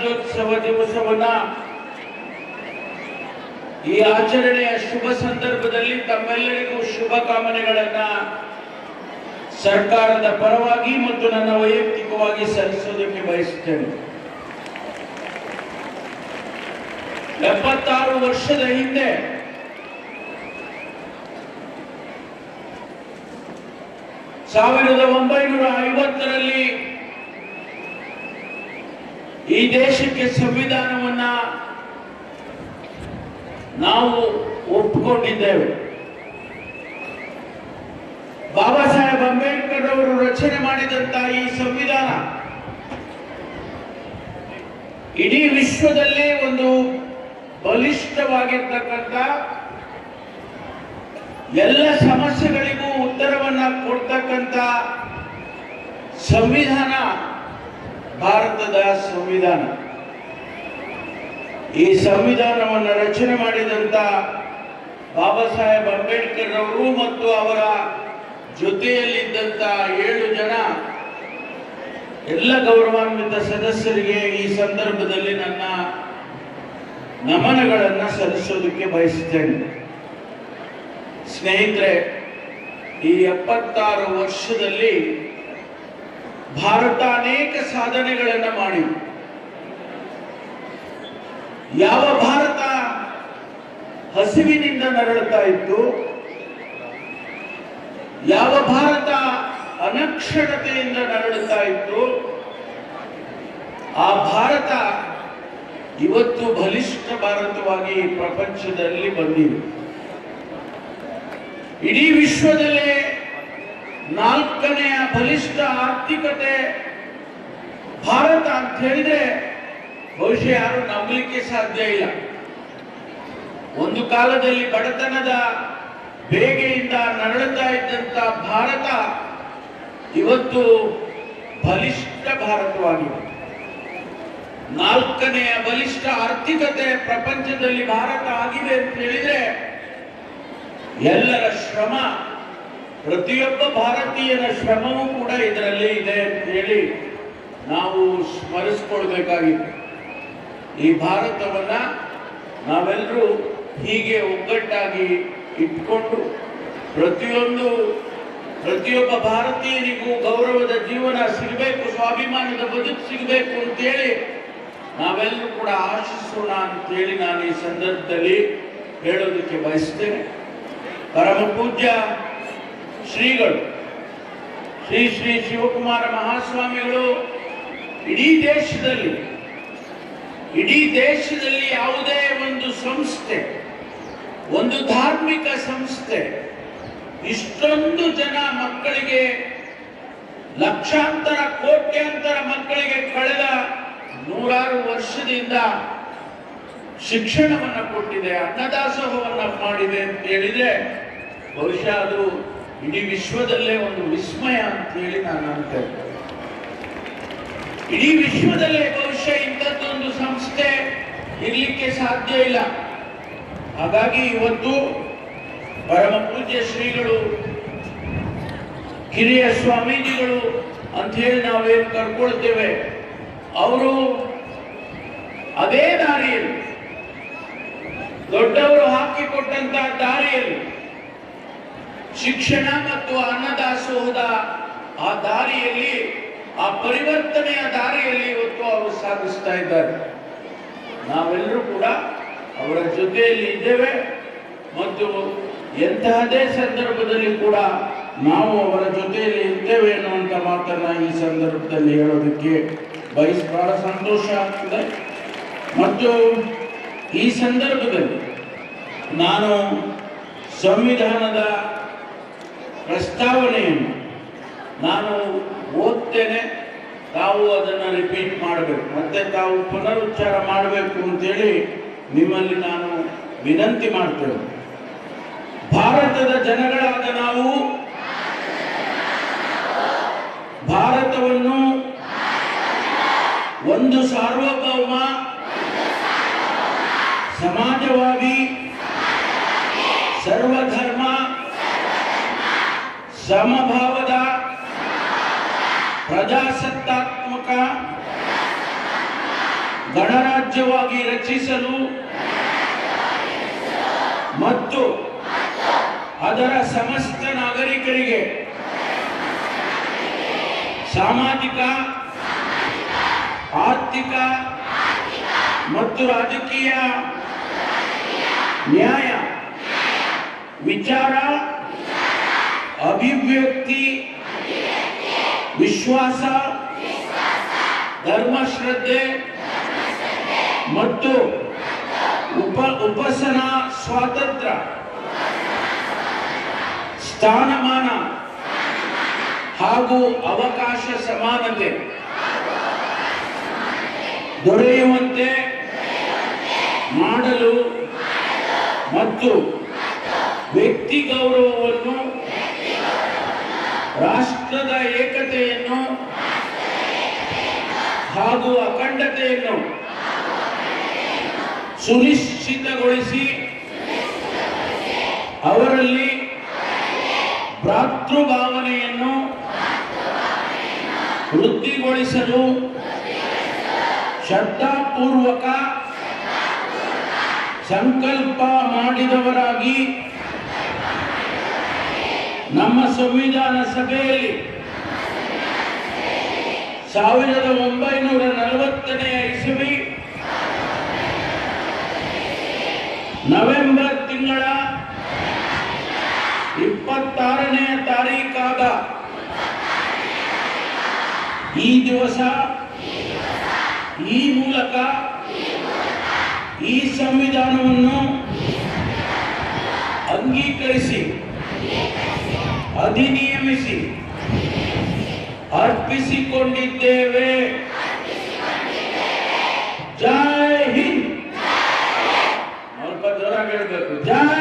ಗಣರಾಜ್ಯೋತ್ಸವ ದಿವಸವನ್ನ ಈ ಆಚರಣೆಯ ಶುಭ ಸಂದರ್ಭದಲ್ಲಿ ತಮ್ಮೆಲ್ಲರಿಗೂ ಶುಭ ಕಾಮನೆಗಳನ್ನ ಸರ್ಕಾರದ ಪರವಾಗಿ ಮತ್ತು ನನ್ನ ವೈಯಕ್ತಿಕವಾಗಿ ಸಲ್ಲಿಸೋದಕ್ಕೆ ಬಯಸುತ್ತೇನೆ. 76 ವರ್ಷದ ಹಿಂದೆ ಸಾವಿರದ 1950ರಲ್ಲಿ ಈ ದೇಶಕ್ಕೆ ಸಂವಿಧಾನವನ್ನ ನಾವು ಒಪ್ಪಿಕೊಂಡಿದ್ದೇವೆ. ಬಾಬಾ ಸಾಹೇಬ್ ಅಂಬೇಡ್ಕರ್ ಅವರು ರಚನೆ ಮಾಡಿದಂತಹ ಈ ಸಂವಿಧಾನ ಇಡೀ ವಿಶ್ವದಲ್ಲೇ ಒಂದು ಬಲಿಷ್ಠವಾಗಿರ್ತಕ್ಕಂಥ ಎಲ್ಲ ಸಮಸ್ಯೆಗಳಿಗೂ ಉತ್ತರವನ್ನ ಕೊಡ್ತಕ್ಕಂಥ ಸಂವಿಧಾನ ಭಾರತದ ಸಂವಿಧಾನ. ಈ ಸಂವಿಧಾನವನ್ನು ರಚನೆ ಮಾಡಿದಂತ ಬಾಬಾ ಸಾಹೇಬ್ ಅಂಬೇಡ್ಕರ್ ಅವರು ಮತ್ತು ಅವರ ಜೊತೆಯಲ್ಲಿದ್ದಂತ 7 ಜನ ಎಲ್ಲ ಗೌರವಾನ್ವಿತ ಸದಸ್ಯರಿಗೆ ಈ ಸಂದರ್ಭದಲ್ಲಿ ನನ್ನ ನಮನಗಳನ್ನು ಸಲ್ಲಿಸೋದಕ್ಕೆ ಬಯಸುತ್ತೇನೆ. ಸ್ನೇಹಿತರೆ, ಈ 76 ವರ್ಷದಲ್ಲಿ ಭಾರತ ಅನೇಕ ಸಾಧನೆಗಳನ್ನು ಮಾಡಿದೆ. ಯಾವ ಭಾರತ ಹಸಿವಿನಿಂದ ನರಳುತ್ತಾ ಇತ್ತು, ಯಾವ ಭಾರತ ಅನಕ್ಷರತೆಯಿಂದ ನರಳುತ್ತಾ ಇತ್ತು, ಆ ಭಾರತ ಇವತ್ತು ಬಲಿಷ್ಠ ಭಾರತವಾಗಿ ಪ್ರಪಂಚದಲ್ಲಿ ಬಂದಿದೆ. ಇಡೀ ವಿಶ್ವದಲ್ಲೇ 4ನೇ ಬಲಿಷ್ಠ ಆರ್ಥಿಕತೆ ಭಾರತ ಅಂತ ಹೇಳಿದ್ರೆ ಬಹುಶಃ ಯಾರು ನಂಬಲಿಕ್ಕೆ ಸಾಧ್ಯ ಇಲ್ಲ. ಒಂದು ಕಾಲದಲ್ಲಿ ಬಡತನದ ಬೇಗೆಯಿಂದ ನರಳುತ್ತಾ ಇದ್ದಂತ ಭಾರತ ಇವತ್ತು ಬಲಿಷ್ಠ ಭಾರತವಾಗಿದೆ. 4ನೇ ಬಲಿಷ್ಠ ಆರ್ಥಿಕತೆ ಪ್ರಪಂಚದಲ್ಲಿ ಭಾರತ ಆಗಿದೆ ಅಂತ ಹೇಳಿದ್ರೆ ಎಲ್ಲರ ಶ್ರಮ, ಪ್ರತಿಯೊಬ್ಬ ಭಾರತೀಯನ ಶ್ರಮವೂ ಕೂಡ ಇದರಲ್ಲಿ ಇದೆ ಅಂತ ಹೇಳಿ ನಾವು ಸ್ಮರಿಸಿಕೊಳ್ಬೇಕಾಗಿದೆ. ಈ ಭಾರತವನ್ನ ನಾವೆಲ್ಲರೂ ಹೀಗೆ ಒಗ್ಗಟ್ಟಾಗಿ ಇಟ್ಕೊಂಡು ಪ್ರತಿಯೊಬ್ಬ ಭಾರತೀಯನಿಗೂ ಗೌರವದ ಜೀವನ ಸಿಗಬೇಕು, ಸ್ವಾಭಿಮಾನದ ಬದುಕು ಸಿಗಬೇಕು ಅಂತೇಳಿ ನಾವೆಲ್ಲರೂ ಕೂಡ ಆಶಿಸೋಣ ಅಂತೇಳಿ ನಾನು ಈ ಸಂದರ್ಭದಲ್ಲಿ ಹೇಳೋದಕ್ಕೆ ಬಯಸ್ತೇನೆ. ಪರಮ ಪೂಜ್ಯ ಶ್ರೀಗಳು ಶ್ರೀ ಶ್ರೀ ಶಿವಕುಮಾರ ಮಹಾಸ್ವಾಮಿಗಳು ಇಡೀ ದೇಶದಲ್ಲಿ ಯಾವುದೇ ಒಂದು ಸಂಸ್ಥೆ, ಒಂದು ಧಾರ್ಮಿಕ ಸಂಸ್ಥೆ ಇಷ್ಟೊಂದು ಜನ ಮಕ್ಕಳಿಗೆ, ಲಕ್ಷಾಂತರ ಕೋಟ್ಯಾಂತರ ಮಕ್ಕಳಿಗೆ ಕಳೆದ 100 ವರ್ಷದಿಂದ ಶಿಕ್ಷಣವನ್ನು ಕೊಟ್ಟಿದೆ, ಅನ್ನದಾಸೋಹವನ್ನು ಮಾಡಿದೆ ಅಂತ ಹೇಳಿದ್ರೆ ಬಹುಶಃ ಅದು ಇಡೀ ವಿಶ್ವದಲ್ಲೇ ಒಂದು ವಿಸ್ಮಯ ಅಂತ ಹೇಳಿ ನಾನು ಅನ್ತೇನೆ. ಇಡೀ ವಿಶ್ವದಲ್ಲೇ ಬಹುಶಃ ಇಂಥದ್ದೊಂದು ಸಂಸ್ಥೆ ಇರಲಿಕ್ಕೆ ಸಾಧ್ಯ ಇಲ್ಲ. ಹಾಗಾಗಿ ಇವತ್ತು ಪರಮ ಪೂಜ್ಯ ಶ್ರೀಗಳು, ಕಿರಿಯ ಸ್ವಾಮೀಜಿಗಳು ಅಂತ ಹೇಳಿ ನಾವೇನು ಕರ್ಕೊಳ್ತೇವೆ, ಅವರು ಅದೇ ದಾರಿಯಲ್ಲಿ, ದೊಡ್ಡವರು ಹಾಕಿಕೊಟ್ಟಂತಹ ದಾರಿಯಲ್ಲಿ, ಶಿಕ್ಷಣ ಮತ್ತು ಅನ್ನದಾಸೋಹದ ಆ ದಾರಿಯಲ್ಲಿ, ಆ ಪರಿವರ್ತನೆಯ ದಾರಿಯಲ್ಲಿ ಇವತ್ತು ಅವರು ಸಾಗಿಸ್ತಾ ಇದ್ದಾರೆ. ನಾವೆಲ್ಲರೂ ಕೂಡ ಅವರ ಜೊತೆಯಲ್ಲಿ ಇದ್ದೇವೆ ಮತ್ತು ಎಂತಹದೇ ಸಂದರ್ಭದಲ್ಲಿ ಕೂಡ ನಾವು ಅವರ ಜೊತೆಯಲ್ಲಿ ಇರ್ತೇವೆ ಅನ್ನುವಂಥ ಮಾತನ್ನ ಈ ಸಂದರ್ಭದಲ್ಲಿ ಹೇಳೋದಕ್ಕೆ ಬಹಳ ಸಂತೋಷ ಆಗ್ತದೆ. ಮತ್ತು ಈ ಸಂದರ್ಭದಲ್ಲಿ ನಾನು ಸಂವಿಧಾನದ ಪ್ರಸ್ತಾವನೆಯನ್ನು ನಾನು ಓದ್ತೇನೆ, ತಾವು ಅದನ್ನು ರಿಪೀಟ್ ಮಾಡಬೇಕು, ಮತ್ತೆ ತಾವು ಪುನರುಚ್ಚಾರ ಮಾಡಬೇಕು ಅಂತೇಳಿ ನಿಮ್ಮಲ್ಲಿ ನಾನು ವಿನಂತಿ ಮಾಡ್ತೇವೆ. ಭಾರತದ ಜನಗಳಾದ ನಾವು ಭಾರತವನ್ನು ಒಂದು ಸಾರ್ವಭೌಮ, ಸಮಾಜವಾದಿ, ಸರ್ವಧರ್ಮ, ಸಮಭಾವದ, ಪ್ರಜಾಸತ್ತಾತ್ಮಕ ಗಣರಾಜ್ಯವಾಗಿ ರಚಿಸಲು ಮತ್ತು ಅದರ ಸಮಸ್ತ ನಾಗರಿಕರಿಗೆ ಸಾಮಾಜಿಕ, ಆರ್ಥಿಕ ಮತ್ತು ರಾಜಕೀಯ ನ್ಯಾಯ, ವಿಚಾರ, ಅಭಿವ್ಯಕ್ತಿ, ವಿಶ್ವಾಸ, ಧರ್ಮಶ್ರದ್ಧೆ ಮತ್ತು ಉಪಾಸನಾ ಸ್ವಾತಂತ್ರ್ಯ, ಸ್ಥಾನಮಾನ ಹಾಗೂ ಅವಕಾಶ ಸಮಾನತೆ ದೊರೆಯುವಂತೆ ಮಾಡಲು ಮತ್ತು ವ್ಯಕ್ತಿ ಗೌರವವನ್ನು, ರಾಷ್ಟ್ರದ ಏಕತೆಯನ್ನು ಹಾಗೂ ಅಖಂಡತೆಯನ್ನು ಸುನಿಶ್ಚಿತಗೊಳಿಸಿ ಅವರಲ್ಲಿ ಭ್ರಾತೃಭಾವನೆಯನ್ನು ವೃದ್ಧಿಗೊಳಿಸಲು ಶ್ರದ್ಧಾಪೂರ್ವಕ ಸಂಕಲ್ಪ ಮಾಡಿದವರಾಗಿ ನಮ್ಮ ಸಂವಿಧಾನ ಸಭೆಯಲ್ಲಿ 1940ನೇ ಇಸವಿ ನವೆಂಬರ್ ತಿಂಗಳ 26ನೇ ತಾರೀಖಾದ ಈ ದಿವಸ ಈ ಮೂಲಕ ಈ ಸಂವಿಧಾನವನ್ನು ಅಂಗೀಕರಿಸಿ ಅಧಿನಿಯಮಿಸಿ ಅರ್ಪಿಸಿಕೊಂಡಿದ್ದೇವೆ. ಜೈ ಹಿಂದ್. ಸ್ವಲ್ಪ ಜೋರಾಗಿ ಹೇಳಬೇಕು. ಜೈ